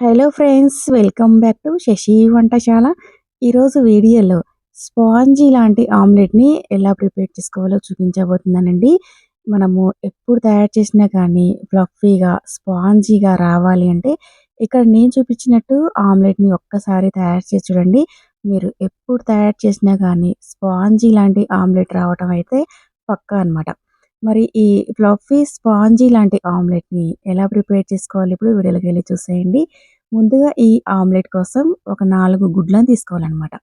Hello friends, welcome back to Sashi Vantasala. ఈరోజు వీడియోలో spongy లాంటి ఆమ్లెట్‌ని ఎలా ప్రిపేర్ చేసుకోవాలో చూపించబోతున్నానండి. మనము ఎప్పుడు తయారు చేసినా కానీ ఫ్లఫీగా, స్పాంజీగా రావాలి అంటే ఇక్కడ నేను చూపించినట్టు ఆమ్లెట్‌ని ఒక్కసారి తయారు చేసి చూడండి. మీరు ఎప్పుడు తయారు చేసినా కానీ స్పాంజీ లాంటి ఆమ్లెట్ రావటం అయితే పక్కా అనమాట. మరి ఈ ఫ్లఫీ స్పాంజీ లాంటి ఆమ్లెట్‌ని ఎలా ప్రిపేర్ చేసుకోవాలి ఇప్పుడు వీడియోలోకెళ్ళి చూసేయండి. ముందుగా ఈ ఆమ్లెట్ కోసం ఒక 4 గుడ్లను తీసుకోవాలనమాట.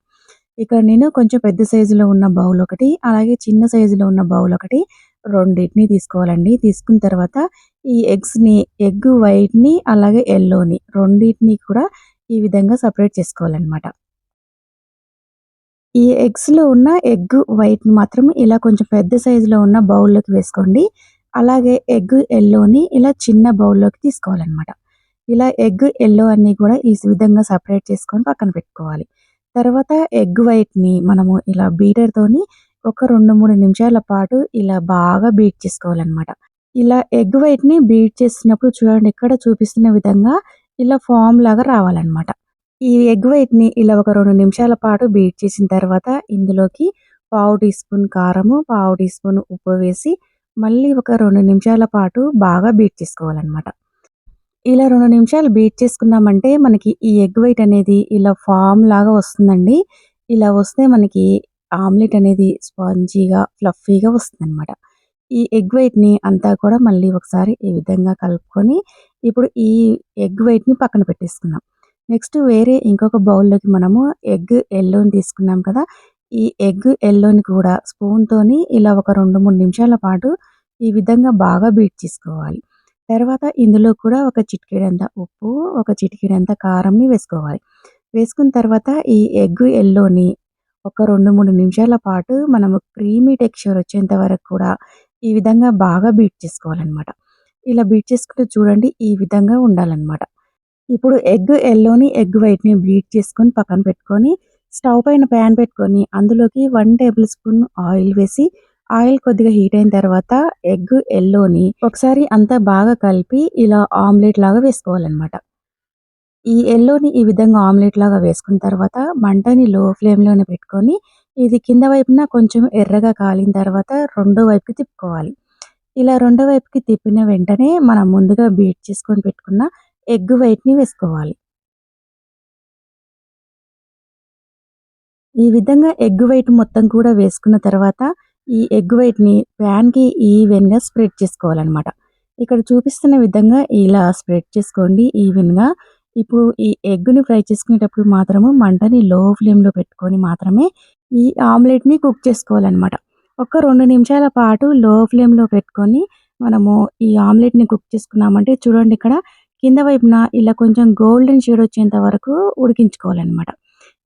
ఇక్కడ నేను కొంచెం పెద్ద సైజులో ఉన్న బౌల్ ఒకటి, అలాగే చిన్న సైజులో ఉన్న బౌల్ ఒకటి రెండిటిని తీసుకోవాలండి. తీసుకున్న తర్వాత ఈ ఎగ్ వైట్‌ని అలాగే యెల్లోని రెండిటిని కూడా ఈ విధంగా సెపరేట్ చేసుకోవాలనమాట. ఈ ఎగ్స్‌లో ఉన్న ఎగ్ వైట్‌ని మాత్రం ఇలా కొంచెం పెద్ద సైజులో ఉన్న బౌల్‌లోకి వేసుకోండి. అలాగే ఎగ్ యెల్లోని ఇలా చిన్న బౌల్‌లోకి తీసుకోవాలనమాట. ఇలా ఎగ్ యెల్లో అన్నీ కూడా ఈ విధంగా సెపరేట్ చేసుకొని పక్కన పెట్టుకోవాలి. తర్వాత ఎగ్ వైట్‌ని మనము ఇలా బీటర్‌తోని ఒక 2, 3 నిమిషాల పాటు ఇలా బాగా బీట్ చేసుకోవాలనమాట. ఇలా ఎగ్ వైట్‌ని బీట్ చేస్తున్నప్పుడు చూడండి, ఇక్కడ చూపిస్తున్న విధంగా ఇలా ఫార్మ్ లాగా రావాలనమాట. ఈ ఎగ్ వైట్‌ని ఇలా ఒక 2 నిమిషాల పాటు బీట్ చేసిన తర్వాత ఇందులోకి పావు టీ స్పూన్ కారము, పావు టీ స్పూన్ ఉప్పు వేసి మళ్ళీ ఒక 2 నిమిషాల పాటు బాగా బీట్ చేసుకోవాలనమాట. ఇలా 2 నిమిషాలు బీట్ చేసుకున్నామంటే మనకి ఈ ఎగ్ వైట్ అనేది ఇలా ఫార్మ్ లాగా వస్తుందండి. ఇలా వస్తే మనకి ఆమ్లెట్ అనేది స్పాంజీగా, ఫ్లఫీగా వస్తుందనమాట. ఈ ఎగ్ వైట్‌ని అంతా కూడా మళ్ళీ ఒకసారి ఈ విధంగా కలుపుకొని ఇప్పుడు ఈ ఎగ్ వైట్‌ని పక్కన పెట్టేసుకుందాం. నెక్స్ట్ వేరే ఇంకొక బౌల్‌లోకి మనము ఎగ్ యెల్లోని తీసుకున్నాం కదా! ఈ ఎగ్ యెల్లోని కూడా స్పూన్‌తోని ఇలా ఒక 2, 3 నిమిషాల పాటు ఈ విధంగా బాగా బీట్ చేసుకోవాలి. తర్వాత ఇందులో కూడా ఒక చిటికెడంత ఉప్పు, ఒక చిటికెడంత కారంని వేసుకోవాలి. వేసుకున్న తర్వాత ఈ ఎగ్ యెల్లోని ఒక 2, 3 నిమిషాల పాటు మనము క్రీమీ టెక్స్చర్ వచ్చేంత వరకు కూడా ఈ విధంగా బాగా బీట్ చేసుకోవాలనమాట. ఇలా బీట్ చేసుకుంటే చూడండి ఈ విధంగా ఉండాలనమాట. ఇప్పుడు ఎగ్ యెల్లోని, ఎగ్ వైట్‌ని బీట్ చేసుకొని పక్కన పెట్టుకొని, స్టవ్ పైన పాన్ పెట్టుకొని అందులోకి 1 టేబుల్ స్పూన్ ఆయిల్ వేసి, ఆయిల్ కొద్దిగా హీట్ అయిన తర్వాత ఎగ్ యెల్లోని ఒకసారి అంతా బాగా కలిపి ఇలా ఆమ్లెట్ లాగా వేసుకోవాలనమాట. ఈ యెల్లోని ఈ విధంగా ఆమ్లెట్ లాగా వేసుకున్న తర్వాత మంటని లో ఫ్లేమ్‌లోనే పెట్టుకొని, ఇది కింద వైపున కొంచెం ఎర్రగా కాలిన తర్వాత రెండో వైపుకి తిప్పుకోవాలి. ఇలా రెండో వైపుకి తిప్పిన వెంటనే మనం ముందుగా బీట్ చేసుకొని పెట్టుకున్న ఎగ్ వైట్‌ని వేసుకోవాలి. ఈ విధంగా ఎగ్ వైట్ మొత్తం కూడా వేసుకున్న తర్వాత, ఈ ఎగ్ వైట్‌ని ప్యాన్‌కి ఈవెన్‌గా స్ప్రెడ్ చేసుకోవాలనమాట. ఇక్కడ చూపిస్తున్న విధంగా ఇలా స్ప్రెడ్ చేసుకోండి ఈవెన్‌గా. ఇప్పుడు ఈ ఎగ్‌ని ఫ్రై చేసుకునేటప్పుడు మాత్రము మంటని లో ఫ్లేమ్‌లో పెట్టుకొని మాత్రమే ఈ ఆమ్లెట్‌ని కుక్ చేసుకోవాలనమాట. ఒక 2 నిమిషాల పాటు లో ఫ్లేమ్‌లో పెట్టుకొని మనము ఈ ఆమ్లెట్‌ని కుక్ చేసుకున్నామంటే చూడండి, ఇక్కడ కింద వైపున ఇలా కొంచెం గోల్డెన్ షేడ్ వచ్చేంత వరకు ఉడికించుకోవాలనమాట.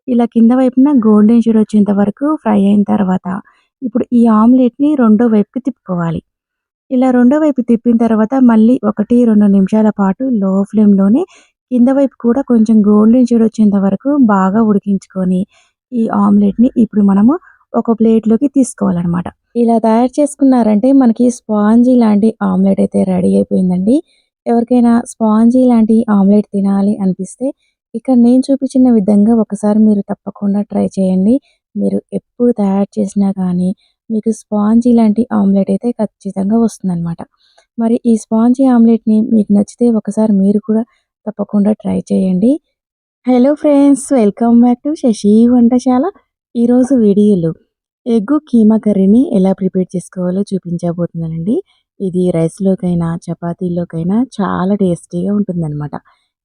ఇలా కింద వైపున గోల్డెన్ షేడ్ వచ్చేంత వరకు ఫ్రై అయిన తర్వాత, ఇప్పుడు ఈ ఆమ్లెట్‌ని రెండో వైపుకి తిప్పుకోవాలి. ఇలా రెండో వైపు తిప్పిన తర్వాత మళ్ళీ 1, 2 నిమిషాల పాటు లో ఫ్లేమ్‌లోనే కింద వైపు కూడా కొంచెం గోల్డెన్ షేడ్ వచ్చేంత వరకు బాగా ఉడికించుకొని, ఈ ఆమ్లెట్‌ని ఇప్పుడు మనము ఒక ప్లేట్‌లోకి తీసుకోవాలనమాట. ఇలా తయారు చేసుకున్నారంటే మనకి స్పాంజీ లాంటి ఆమ్లెట్ అయితే రెడీ అయిపోయిందండి. ఎవరికైనా స్పాంజీ లాంటి ఆమ్లెట్ తినాలి అనిపిస్తే ఇక్కడ నేను చూపించిన విధంగా ఒకసారి మీరు తప్పకుండా ట్రై చేయండి. మీరు ఎప్పుడు తయారు చేసినా కానీ మీకు స్పాంజీ లాంటి ఆమ్లెట్ అయితే ఖచ్చితంగా వస్తుందనమాట. మరి ఈ స్పాంజీ ఆమ్లెట్‌ని మీకు నచ్చితే ఒకసారి మీరు కూడా తప్పకుండా ట్రై చేయండి. Hello friends, welcome back to Sashi Vantasala. ఈరోజు వీడియోలో ఎగ్గు కీమా కర్రీని ఎలా ప్రిపేర్ చేసుకోవాలో చూపించబోతున్నానండి. ఇది రైస్‌లోకైనా, చపాతీలోకైనా చాలా టేస్టీగా ఉంటుందనమాట.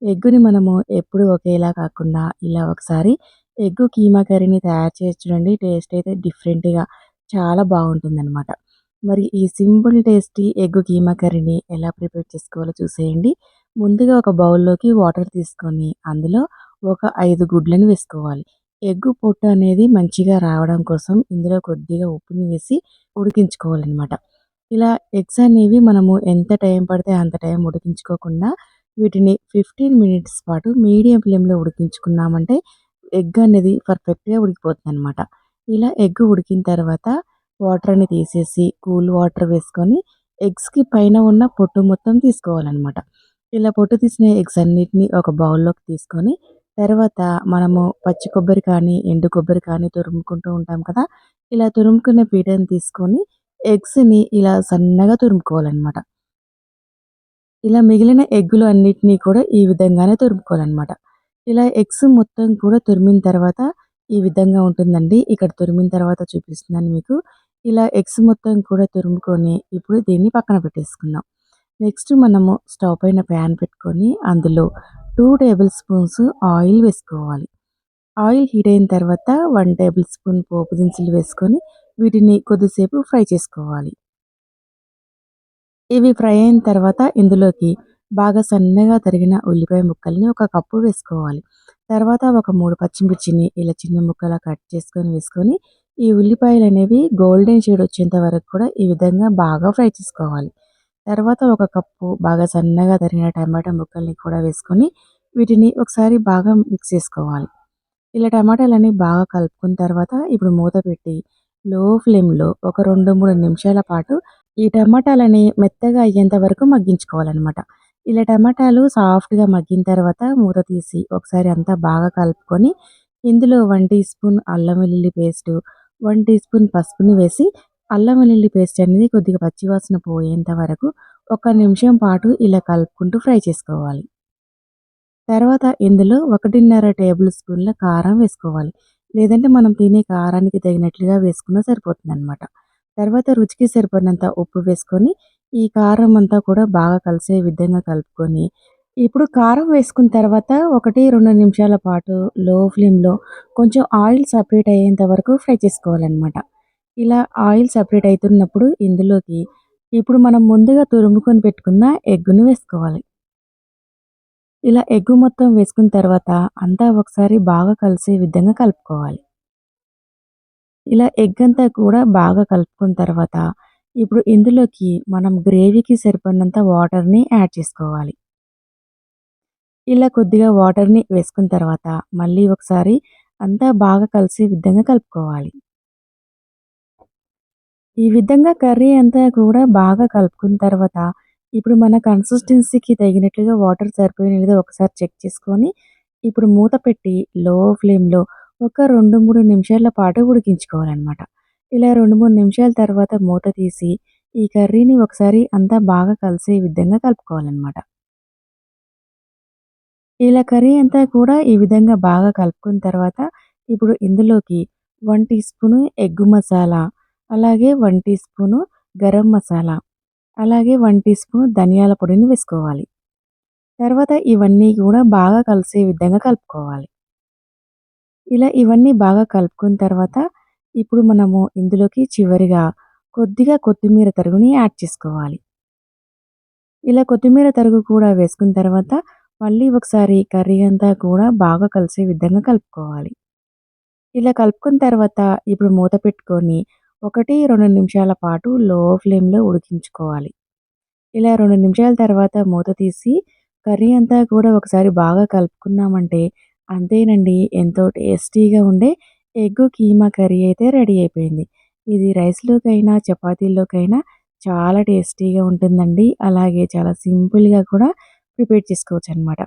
ఎగ్గుని మనము ఎప్పుడు ఒకేలా కాకుండా ఇలా ఒకసారి ఎగ్గు కీమా కర్రీని తయారు చేసి చూడండి. టేస్ట్ అయితే డిఫరెంట్‌గా చాలా బాగుంటుందనమాట. మరి ఈ సింపుల్ టేస్టీ ఎగ్ కీమా కర్రీని ఎలా ప్రిపేర్ చేసుకోవాలో చూసేయండి. ముందుగా ఒక బౌల్‌లోకి వాటర్ తీసుకొని అందులో ఒక 5 గుడ్లను వేసుకోవాలి. ఎగ్ పొట్టు అనేది మంచిగా రావడం కోసం ఇందులో కొద్దిగా ఉప్పుని వేసి ఉడికించుకోవాలనమాట. ఇలా ఎగ్స్ అనేవి మనము ఎంత టైం పడితే అంత టైం ఉడికించుకోకుండా వీటిని 15 మినిట్స్ పాటు మీడియం ఫ్లేమ్‌లో ఉడికించుకున్నామంటే ఎగ్ అనేది పర్ఫెక్ట్‌గా ఉడికిపోతుందనమాట. ఇలా ఎగ్ ఉడికిన తర్వాత వాటర్‌ని తీసేసి కూల్ వాటర్ వేసుకొని ఎగ్స్‌కి పైన ఉన్న పొట్టు మొత్తం తీసుకోవాలనమాట. ఇలా పొట్టు తీసిన ఎగ్స్ అన్నిటిని ఒక బౌల్‌లోకి తీసుకొని, తర్వాత మనము పచ్చి కొబ్బరి కానీ, ఎండు కొబ్బరి కానీ తురుముకుంటూ ఉంటాం కదా! ఇలా తురుముకున్న పీటని తీసుకొని ఎగ్స్‌ని ఇలా సన్నగా తురుముకోవాలనమాట. ఇలా మిగిలిన ఎగ్గులు అన్నిటిని కూడా ఈ విధంగానే తురుముకోవాలనమాట. ఇలా ఎగ్స్ మొత్తం కూడా తురిమిన తర్వాత ఈ విధంగా ఉంటుందండి. ఇక్కడ తురిమిన తర్వాత చూపిస్తున్నాను మీకు. ఇలా ఎగ్స్ మొత్తం కూడా తురుముకొని ఇప్పుడు దీన్ని పక్కన పెట్టేసుకుందాం. నెక్స్ట్ మనము స్టవ్ పైన ప్యాన్ పెట్టుకొని అందులో 2 టేబుల్ స్పూన్స్ ఆయిల్ వేసుకోవాలి. ఆయిల్ హీట్ అయిన తర్వాత 1 టేబుల్ స్పూన్ పోపు దినుసులు వేసుకొని వీటిని కొద్దిసేపు ఫ్రై చేసుకోవాలి. ఇవి ఫ్రై అయిన తర్వాత ఇందులోకి బాగా సన్నగా తరిగిన ఉల్లిపాయ ముక్కల్ని ఒక కప్పు వేసుకోవాలి. తర్వాత ఒక 3 పచ్చిమిర్చిని ఇలా చిన్న ముక్కలా కట్ చేసుకొని వేసుకొని, ఈ ఉల్లిపాయలనేవి గోల్డెన్ షేడ్ వచ్చేంత వరకు కూడా ఈ విధంగా బాగా ఫ్రై చేసుకోవాలి. తర్వాత ఒక కప్పు బాగా సన్నగా తరిగిన టమాటా ముక్కల్ని కూడా వేసుకొని, వీటిని ఒకసారి బాగా మిక్స్ చేసుకోవాలి. ఇలా టమాటాలన్నీ బాగా కలుపుకున్న తర్వాత ఇప్పుడు మూత పెట్టి లో ఫ్లేమ్‌లో ఒక 2, 3 నిమిషాల పాటు ఈ టమాటాలని మెత్తగా అయ్యేంత వరకు మగ్గించుకోవాలనమాట. ఇలా టమాటాలు సాఫ్ట్‌గా మగ్గిన తర్వాత మూత తీసి ఒకసారి అంతా బాగా కలుపుకొని, ఇందులో 1 టీ స్పూన్ అల్లం వెల్లుల్లి పేస్టు, 1 టీ స్పూన్ పసుపుని వేసి, అల్లం వెల్లుల్లి పేస్ట్ అనేది కొద్దిగా పచ్చివాసన పోయేంత వరకు ఒక నిమిషం పాటు ఇలా కలుపుకుంటూ ఫ్రై చేసుకోవాలి. తర్వాత ఇందులో 1.5 టేబుల్ స్పూన్ల కారం వేసుకోవాలి. లేదంటే మనం తినే కారానికి తగినట్లుగా వేసుకున్నా సరిపోతుందనమాట. తర్వాత రుచికి సరిపడినంత ఉప్పు వేసుకొని, ఈ కారం అంతా కూడా బాగా కలిసే విధంగా కలుపుకొని, ఇప్పుడు కారం వేసుకున్న తర్వాత 1, 2 నిమిషాల పాటు లో ఫ్లేమ్‌లో కొంచెం ఆయిల్ సెపరేట్ అయ్యేంత వరకు ఫ్రై చేసుకోవాలనమాట. ఇలా ఆయిల్ సెపరేట్ అయితున్నప్పుడు ఇందులోకి ఇప్పుడు మనం ముందుగా తురుముకొని పెట్టుకున్న ఎగ్గుని వేసుకోవాలి. ఇలా ఎగ్గు మొత్తం వేసుకున్న తర్వాత అంతా ఒకసారి బాగా కలిసే విధంగా కలుపుకోవాలి. ఇలా ఎగ్ అంతా కూడా బాగా కలుపుకున్న తర్వాత ఇప్పుడు ఇందులోకి మనం గ్రేవీకి సరిపడినంత వాటర్‌ని యాడ్ చేసుకోవాలి. ఇలా కొద్దిగా వాటర్‌ని వేసుకున్న తర్వాత మళ్ళీ ఒకసారి అంతా బాగా కలిసే విధంగా కలుపుకోవాలి. ఈ విధంగా కర్రీ అంతా కూడా బాగా కలుపుకున్న తర్వాత, ఇప్పుడు మన కన్సిస్టెన్సీకి తగినట్లుగా వాటర్ సరిపోయినాయో లేదో ఒకసారి చెక్ చేసుకొని, ఇప్పుడు మూత పెట్టి లో ఫ్లేమ్‌లో ఒక 2, 3 నిమిషాల పాటు ఉడికించుకోవాలనమాట. ఇలా 2, 3 నిమిషాల తర్వాత మూత తీసి, ఈ కర్రీని ఒకసారి అంతా బాగా కలిసే విధంగా కలుపుకోవాలనమాట. ఇలా కర్రీ అంతా కూడా ఈ విధంగా బాగా కలుపుకున్న తర్వాత, ఇప్పుడు ఇందులోకి 1 టీ స్పూను ఎగ్ మసాలా, అలాగే 1 టీ స్పూను గరం మసాలా, అలాగే 1 టీ స్పూన్ ధనియాల పొడిని వేసుకోవాలి. తర్వాత ఇవన్నీ కూడా బాగా కలిసే విధంగా కలుపుకోవాలి. ఇలా ఇవన్నీ బాగా కలుపుకున్న తర్వాత, ఇప్పుడు మనము ఇందులోకి చివరిగా కొద్దిగా కొత్తిమీర తరుగుని యాడ్ చేసుకోవాలి. ఇలా కొత్తిమీర తరుగు కూడా వేసుకున్న తర్వాత, మళ్ళీ ఒకసారి కర్రీ అంతా కూడా బాగా కలిసే విధంగా కలుపుకోవాలి. ఇలా కలుపుకున్న తర్వాత ఇప్పుడు మూత పెట్టుకొని 1, 2 నిమిషాల పాటు లో ఫ్లేమ్‌లో ఉడికించుకోవాలి. ఇలా 2 నిమిషాల తర్వాత మూత తీసి కర్రీ అంతా కూడా ఒకసారి బాగా కలుపుకున్నామంటే అంతేనండి. ఎంతో టేస్టీగా ఉండే ఎగ్ కీమా కర్రీ అయితే రెడీ అయిపోయింది. ఇది రైస్‌లోకైనా, చపాతీల్లోకైనా చాలా టేస్టీగా ఉంటుందండి. అలాగే చాలా సింపుల్‌గా కూడా ప్రిపేర్ చేసుకోవచ్చనమాట.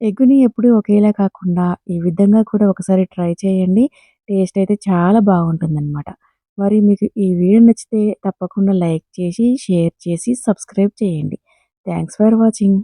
ఎగ్‌ని ఎప్పుడూ ఒకేలా కాకుండా ఈ విధంగా కూడా ఒకసారి ట్రై చేయండి. టేస్ట్ అయితే చాలా బాగుంటుందనమాట. మరి మీకు ఈ వీడియో నచ్చితే తప్పకుండా లైక్ చేసి, షేర్ చేసి, సబ్స్క్రైబ్ చేయండి. Thanks for watching.